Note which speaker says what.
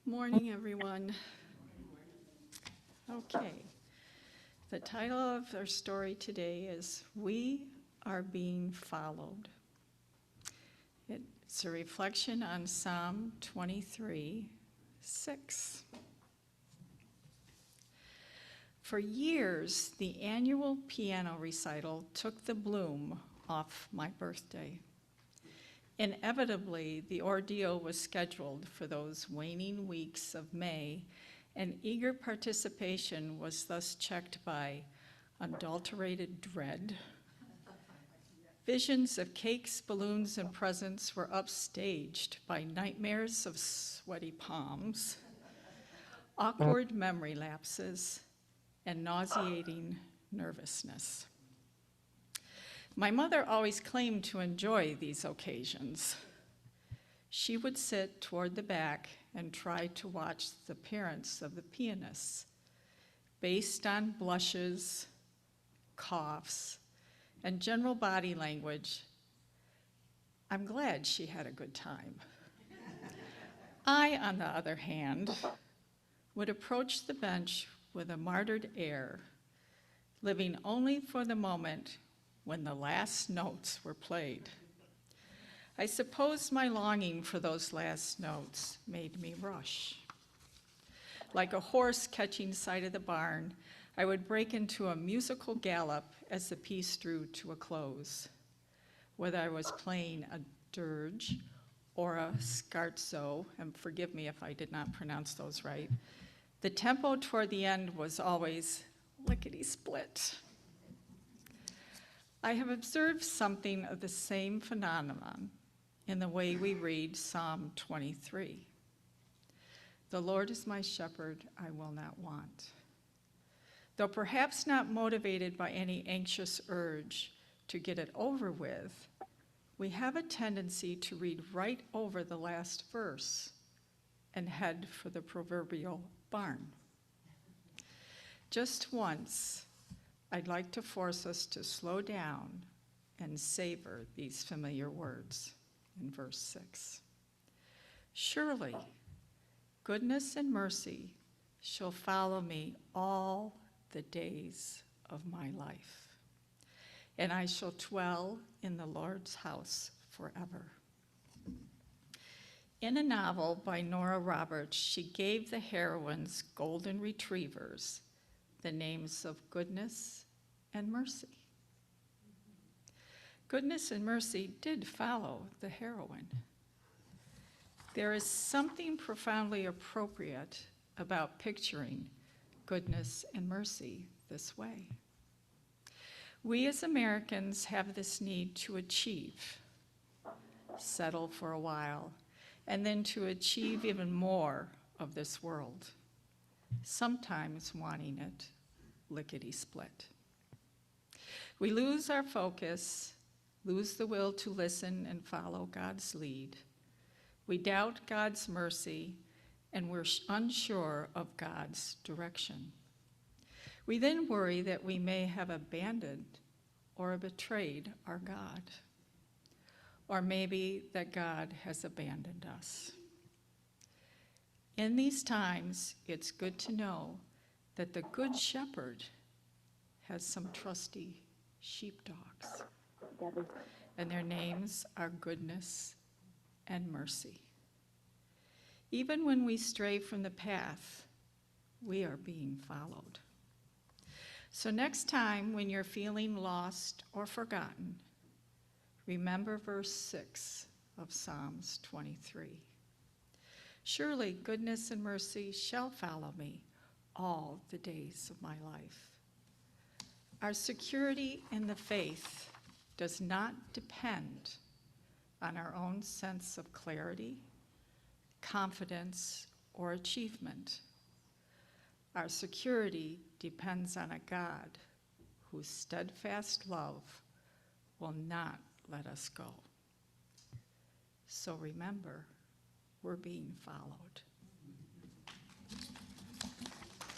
Speaker 1: Morning, everyone. Okay, the title of our story today is We Are Being Followed. It's a reflection on Psalm 23:6. For years, the annual piano recital took the bloom off my birthday. Inevitably, the ordeal was scheduled for those waning weeks of May, and eager participation was thus checked by unadulterated dread. Visions of cakes, balloons, and presents were upstaged by nightmares of sweaty palms, awkward memory lapses, and nauseating nervousness. My mother always claimed to enjoy these occasions. She would sit toward the back and try to watch the appearance of the pianists based on blushes, coughs, and general body language. I'm glad she had a good time. I, on the other hand, would approach the bench with a martyred air, living only for the moment when the last notes were played. I suppose my longing for those last notes made me rush. Like a horse catching sight of the barn, I would break into a musical gallop as the piece drew to a close. Whether I was playing a dirge or a scherzo, and forgive me if I did not pronounce those right, the tempo toward the end was always lickety-split. I have observed something of the same phenomenon in the way we read Psalm 23. The Lord is my shepherd, I will not want. Though perhaps not motivated by any anxious urge to get it over with, we have a tendency to read right over the last verse and head for the proverbial barn. Just once, I'd like to force us to slow down and savor these familiar words in verse 6. Surely, goodness and mercy shall follow me all the days of my life, and I shall dwell in the Lord's house forever. In a novel by Nora Roberts, she gave the heroines golden retrievers the names of goodness and mercy. Goodness and mercy did follow the heroine. There is something profoundly appropriate about picturing goodness and mercy this way. We as Americans have this need to achieve, settle for a while, and then to achieve even more of this world, sometimes wanting it lickety-split. We lose our focus, lose the will to listen and follow God's lead. We doubt God's mercy, and we're unsure of God's direction. We then worry that we may have abandoned or betrayed our God, or maybe that God has abandoned us. In these times, it's good to know that the Good Shepherd has some trusty sheepdogs, and their names are goodness and mercy. Even when we stray from the path, we are being followed. So next time when you're feeling lost or forgotten, remember verse 6 of Psalms 23. Surely goodness and mercy shall follow me all the days of my life. Our security in the faith does not depend on our own sense of clarity, confidence, or achievement. Our security depends on a God whose steadfast love will not let us go. So remember, we're being followed.